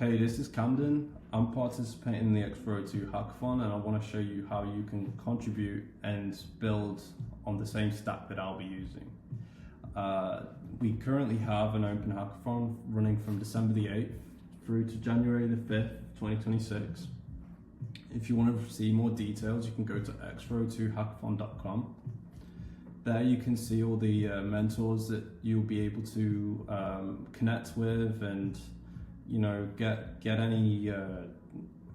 Hey, this is Camden. I'm participating in the x402 hackathon and I want to show you how you can contribute and build on the same stack that I'll be using. We currently have an open hackathon running from December the 8th through to January the 5th, 2026. If you want to see more details, you can go to x402hackathon.com. There you can see all the mentors that you'll be able to connect with and get any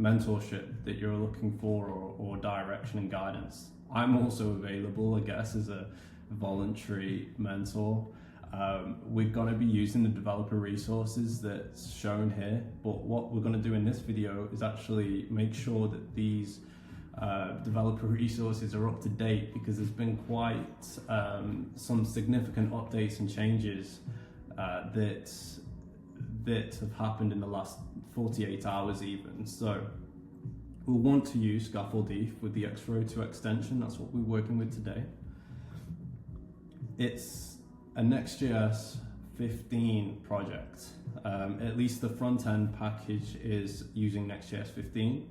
mentorship that you're looking for or direction and guidance. I'm also available, I guess, as a voluntary mentor. We're going to be using the developer resources that's shown here, but what we're going to do in this video is actually make sure that these developer resources are up to date, because there's been quite some significant updates and changes that have happened in the last 48 hours even. So we'll want to use Scaffold-Eth with the x402 extension. That's what we're working with today. It's a Nextjs 15 project. At least the front end package is using Nextjs 15.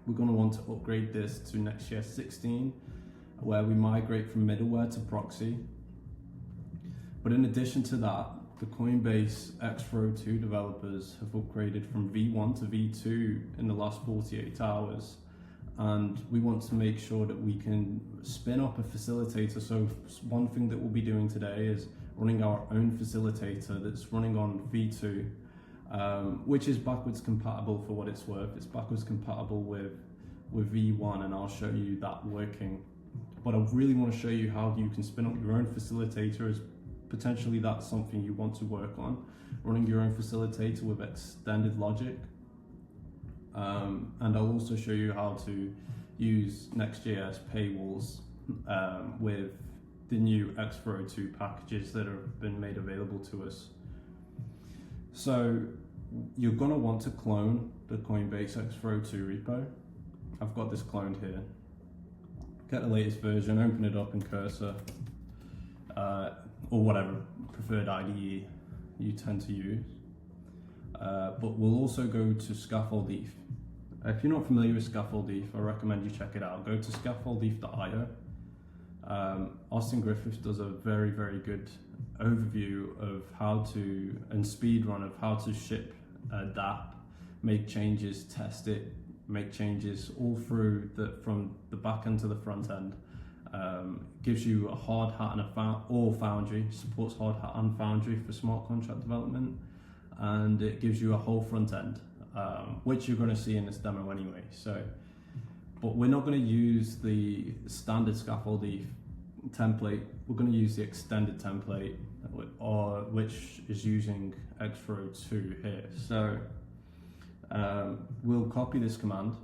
We're going to want to upgrade this to Nextjs 16, where we migrate from middleware to Proxy. But in addition to that, the Coinbase x402 developers have upgraded from V1 to V2 in the last 48 hours. And we want to make sure that we can spin up a facilitator. So one thing that we'll be doing today is running our own facilitator that's running on V2, which is backwards compatible for what it's worth. It's backwards compatible with V1, and I'll show you that working. But I really want to show you how you can spin up your own facilitator, as potentially that's something you want to work on, running your own facilitator with extended logic. And I'll also show you how to use Nextjs paywalls with the new x402 packages that have been made available to us. So you're going to want to clone the Coinbase x402 repo. I've got this cloned here. Get the latest version, open it up in Cursor, or whatever preferred IDE you tend to use. But we'll also go to Scaffold-Eth. If you're not familiar with Scaffold-Eth, I recommend you check it out. Go to scaffold-eth.io. Austin Griffiths does a very, very good overview of how to, and speed run of how to ship a dApp, make changes, test it, make changes all through from the back end to the front end. Gives you a hard hat and or Foundry, supports hard hat and Foundry for smart contract development, and it gives you a whole front end, which you're going to see in this demo anyway. So, but we're not going to use the standard Scaffold-Eth template. We're going to use the extended template, which is using x402 here. So we'll copy this command.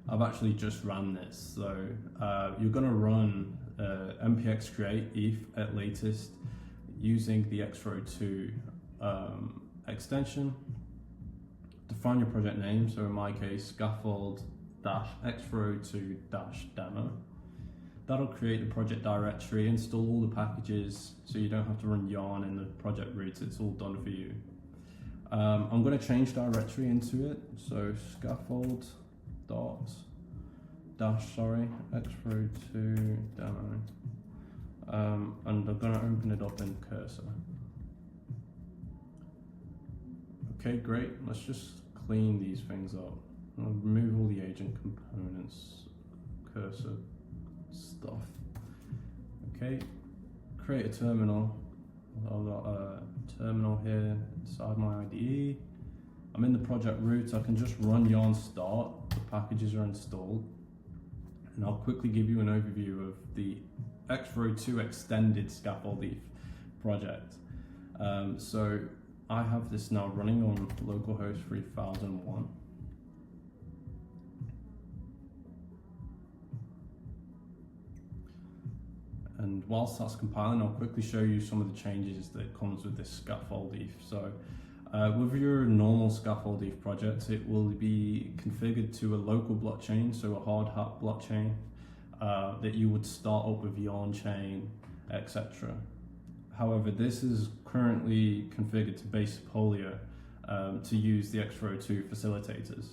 I've actually just ran this. So you're going to run npx create eth at latest using the x402 extension. Define your project name, so in my case, scaffold-x402-demo. That'll create the project directory, install all the packages, so you don't have to run yarn in the project root, it's all done for you. I'm going to change directory into it, so x402-demo, and I'm going to open it up in Cursor. Okay, great. Let's just clean these things up. I'll remove all the agent components, cursor stuff. Okay, create a terminal. I've got a terminal here inside my IDE. I'm in the project root. I can just run yarn start. The packages are installed. And I'll quickly give you an overview of the x402 extended Scaffold-Eth project. So I have this now running on localhost 3001. And whilst that's compiling, I'll quickly show you some of the changes that comes with this Scaffold-Eth. So with your normal Scaffold-Eth project, it will be configured to a local blockchain, so a hard hat blockchain that you would start up with yarn chain, etc. However, this is currently configured to base Polio to use the x402 facilitators.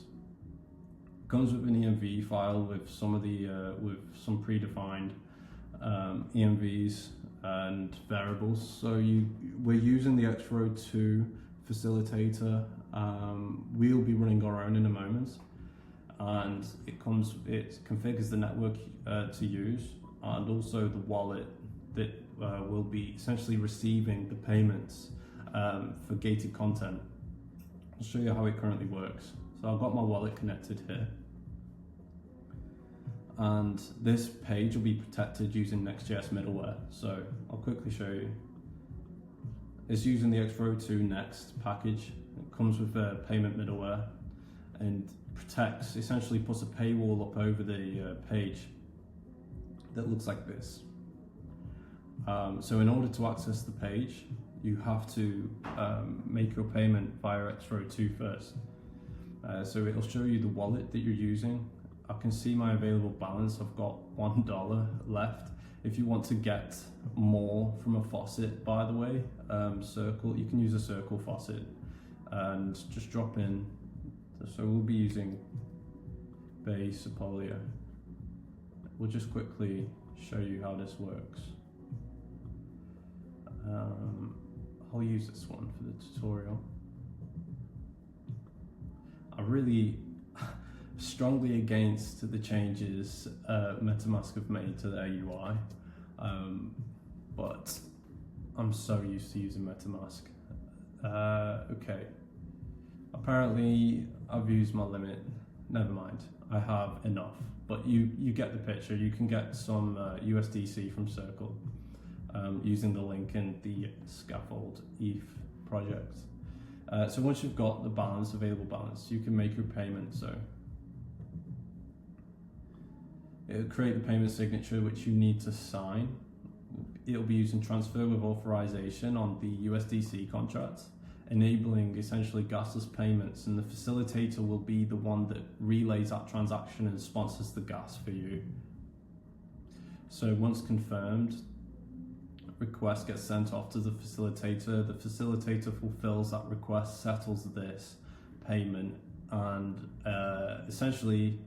It comes with an env file with some of the with some predefined envs and variables. So we're using the x402 facilitator. We'll be running our own in a moment, and it configures the network to use, and also the wallet that will be essentially receiving the payments for gated content. I'll show you how it currently works. So I've got my wallet connected here, and this page will be protected using Nextjs Middleware. So I'll quickly show you. It's using the x402 Next package. It comes with a payment middleware and protects, essentially puts a paywall up over the page that looks like this. So in order to access the page, you have to make your payment via x402 first. So it'll show you the wallet that you're using. I can see my available balance. I've got $1 left. If you want to get more from a faucet, by the way, Circle, you can use a Circle faucet and just drop in. So we'll be using base Polio. We'll just quickly show you how this works. I'll use this one for the tutorial. I really strongly against the changes MetaMask have made to their UI, but I'm so used to using MetaMask. Okay, apparently I've used my limit. Never mind, I have enough, but you get the picture. You can get some USDC from Circle using the link in the Scaffold-Eth project. So once you've got the balance, available balance, you can make your payment. So it'll create the payment signature, which you need to sign. It'll be using transfer with authorization on the USDC contract, enabling essentially gasless payments, and the facilitator will be the one that relays that transaction and sponsors the gas for you. So once confirmed, request gets sent off to the facilitator. The facilitator fulfills that request, settles this payment, and essentially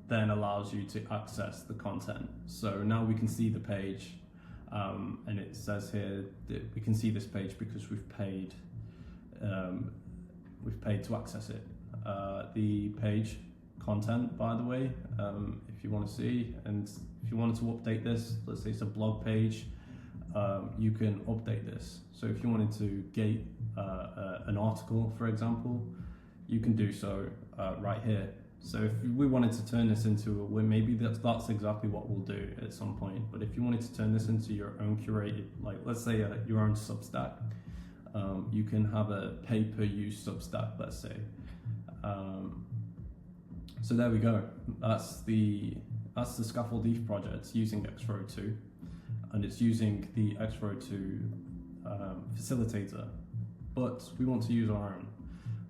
then allows you to access the content. So now we can see the page, and it says here that we can see this page because we've paid to access it. The page content, by the way, if you want to see, and if you wanted to update this, let's say it's a blog page, you can update this. So if you wanted to gate an article, for example, you can do so right here. So if we wanted to turn this into maybe that's exactly what we'll do at some point. But if you wanted to turn this into your own curated, like let's say your own Substack, you can have a pay-per-use Substack, let's say. So there we go. That's the Scaffold-Eth project using x402, and it's using the x402 facilitator. But we want to use our own.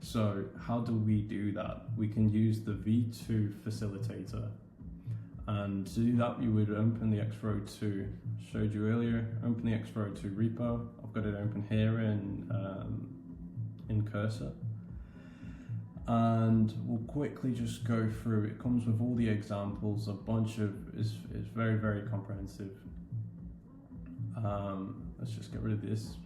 So how do we do that? We can use the V2 facilitator, and to do that we would open the x402, showed you earlier, open the x402 repo. I've got it open here in Cursor, and we'll quickly just go through. It comes with all the examples, it's very, very comprehensive. Let's just get rid of this.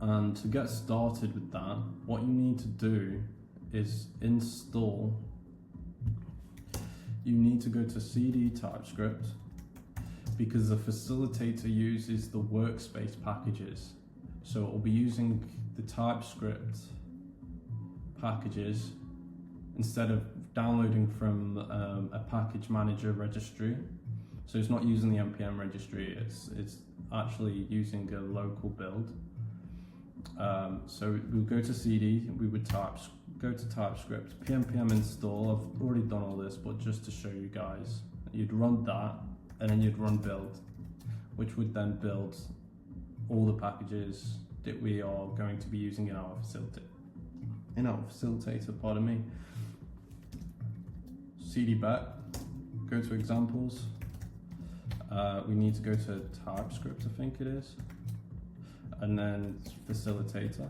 And to get started with that, what you need to do is install. You need to go to CD TypeScript, because the facilitator uses the workspace packages. So it will be using the TypeScript packages instead of downloading from a package manager registry. So it's not using the npm registry, it's actually using a local build. So we'll go to CD, we would go to TypeScript, pm install. I've already done all this, but just to show you guys, you'd run that, and then you'd run build, which would then build all the packages that we are going to be using in our facilitator, pardon me. CD back, go to examples. We need to go to TypeScript, I think it is. and then facilitator.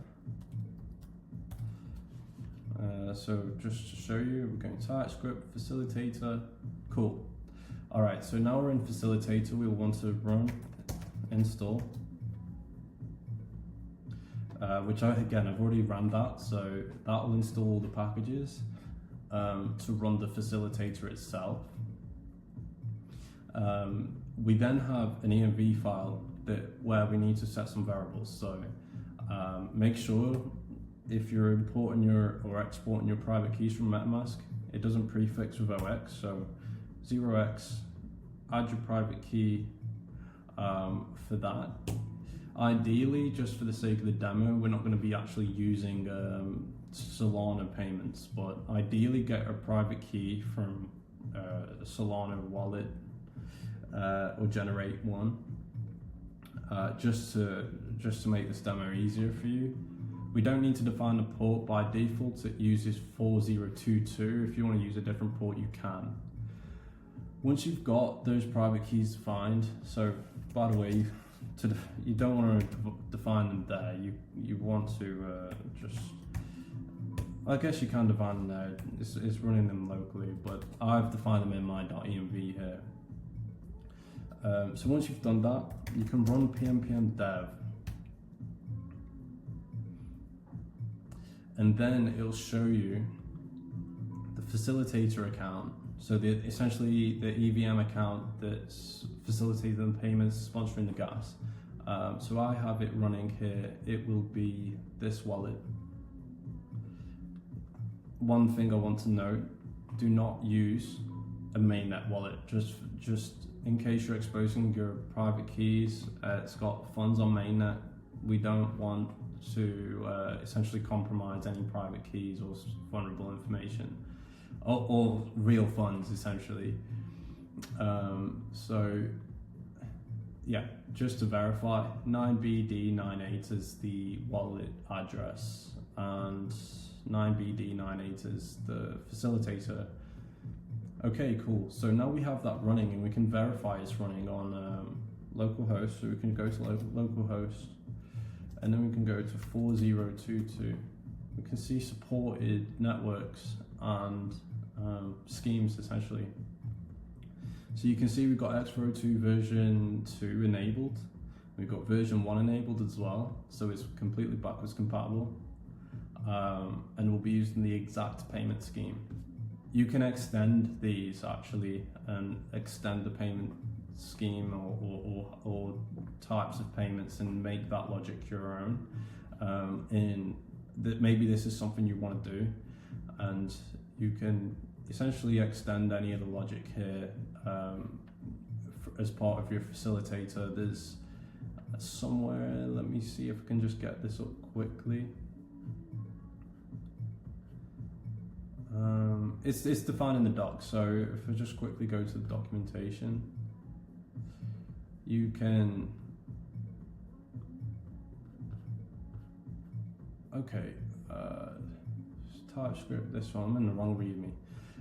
So just to show you, we're going TypeScript, facilitator, cool. All right, so now we're in facilitator, we'll want to run install, which again, I've already ran that, so that will install all the packages to run the facilitator itself. We then have an env file where we need to set some variables. So make sure if you're importing or exporting your private keys from MetaMask, it doesn't prefix with OX. So 0x, add your private key for that. Ideally, just for the sake of the demo, we're not going to be actually using Solana payments, but ideally get a private key from a Solana wallet or generate one, just to make this demo easier for you. We don't need to define a port. By default, it uses 4022. If you want to use a different port, you can. Once you've got those private keys defined, so by the way, you don't want to define them there. You want to just, I guess you can define them there. It's running them locally, but I've defined them in my .env here. So once you've done that, you can run pm dev, and then it'll show you the facilitator account. So essentially the EVM account that's facilitating the payments, sponsoring the gas. So I have it running here. It will be this wallet. One thing I want to note: do not use a mainnet wallet. Just in case you're exposing your private keys, it's got funds on mainnet. We don't want to essentially compromise any private keys or vulnerable information, or real funds essentially. So yeah, just to verify, 9BD98 is the wallet address and 9BD98 is the facilitator. Okay, cool. So now we have that running, and we can verify it's running on localhost. So we can go to localhost, and then we can go to 4022. We can see supported networks and schemes essentially. So you can see we've got x402 version 2 enabled. We've got version 1 enabled as well, so it's completely backwards compatible, and will be using the exact payment scheme. You can extend these actually and extend the payment scheme or types of payments and make that logic your own. Maybe this is something you want to do, and you can essentially extend any of the logic here as part of your facilitator. There's somewhere, let me see if I can just get this up quickly. It's defined in the doc, so if I just quickly go to the documentation, you can, okay, TypeScript, this one, I'm in the wrong readme.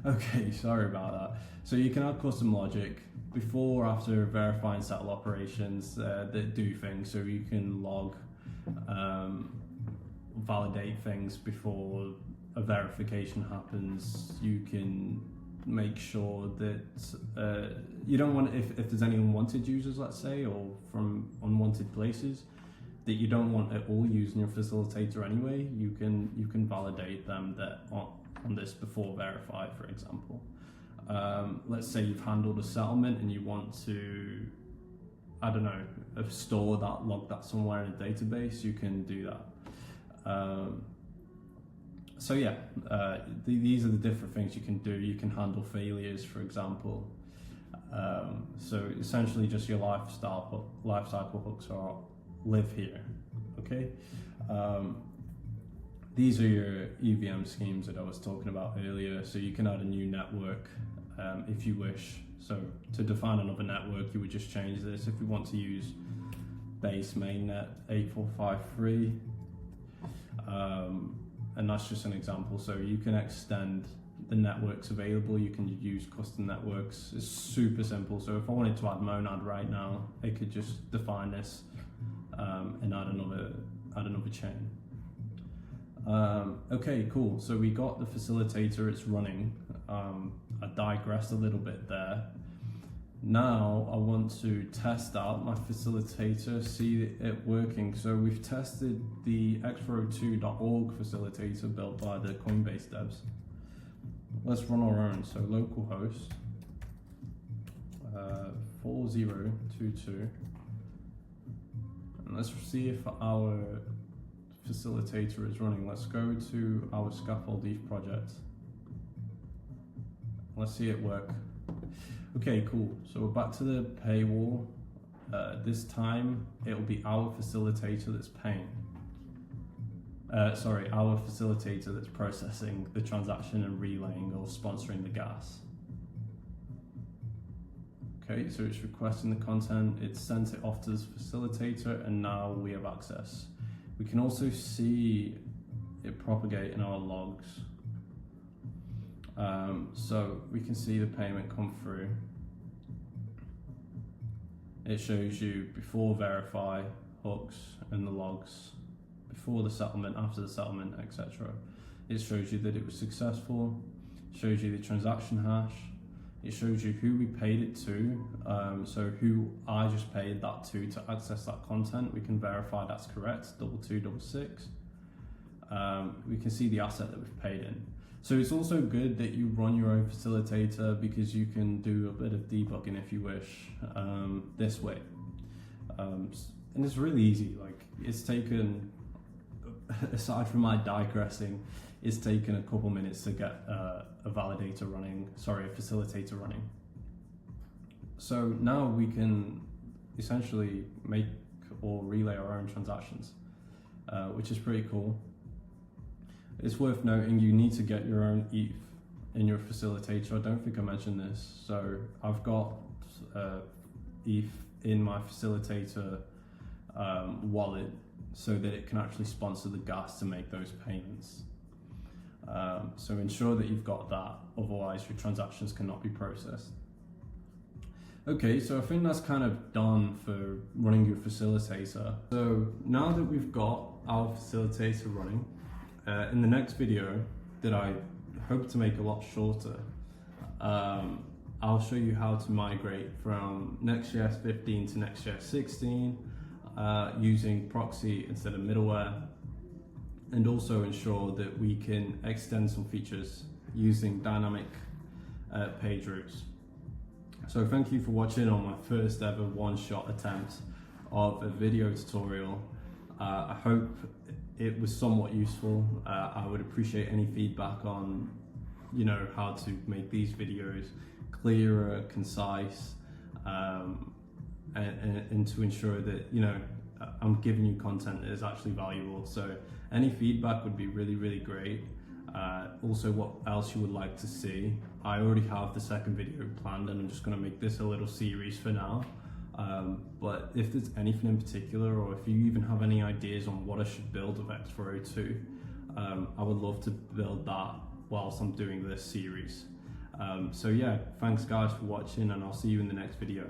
Okay, sorry about that. So you can add custom logic before or after verifying settle operations that do things, so you can log, validate things before a verification happens. You can make sure that you don't want, if there's any unwanted users, let's say, or from unwanted places that you don't want it all using your facilitator anyway, you can validate them that on this before verify, for example. Let's say you've handled a settlement and you want to, I don't know, store that, log that somewhere in a database, you can do that. So yeah, these are the different things you can do. You can handle failures, for example. So essentially just your lifecycle hooks are live here, okay? These are your EVM schemes that I was talking about earlier. So you can add a new network if you wish. So to define another network, you would just change this. If you want to use base mainnet 8453, and that's just an example. So you can extend the networks available. You can use custom networks. It's super simple. So if I wanted to add Monad right now, I could just define this and add another chain. Okay, cool. So we got the facilitator, it's running. I digressed a little bit there. Now I want to test out my facilitator, see it working. So we've tested the x402.org facilitator built by the Coinbase devs. Let's run our own. So localhost 4022. And let's see if our facilitator is running. Let's go to our Scaffold-Eth project. Let's see it work. Okay, cool. So we're back to the paywall. This time it'll be our facilitator that's paying. Our facilitator that's processing the transaction and relaying or sponsoring the gas. Okay, so it's requesting the content, it's sent it off to the facilitator, and now we have access. We can also see it propagate in our logs. So we can see the payment come through. It shows you before verify, hooks, and the logs, before the settlement, after the settlement, etc. It shows you that it was successful, shows you the transaction hash, it shows you who we paid it to, so who I just paid that to access that content. We can verify that's correct, 2266. We can see the asset that we've paid in. So it's also good that you run your own facilitator because you can do a bit of debugging if you wish this way. And it's really easy. Like, it's taken, aside from my digressing, it's taken a couple minutes to get a facilitator running. So now we can essentially make or relay our own transactions, which is pretty cool. It's worth noting you need to get your own ETH in your facilitator. I don't think I mentioned this. So I've got ETH in my facilitator wallet so that it can actually sponsor the gas to make those payments. So ensure that you've got that, otherwise your transactions cannot be processed. Okay, so I think that's kind of done for running your facilitator. So now that we've got our facilitator running, in the next video that I hope to make a lot shorter, I'll show you how to migrate from Nextjs 15 to Nextjs 16 using Proxy instead of middleware, and also ensure that we can extend some features using dynamic page routes. So thank you for watching on my first ever one-shot attempt of a video tutorial. I hope it was somewhat useful. I would appreciate any feedback on, how to make these videos clearer, concise, and to ensure that, I'm giving you content that is actually valuable. So any feedback would be really, really great. Also, what else you would like to see. I already have the second video planned, and I'm just going to make this a little series for now. But if there's anything in particular, or if you even have any ideas on what I should build with x402, I would love to build that whilst I'm doing this series. So yeah, thanks guys for watching, and I'll see you in the next video.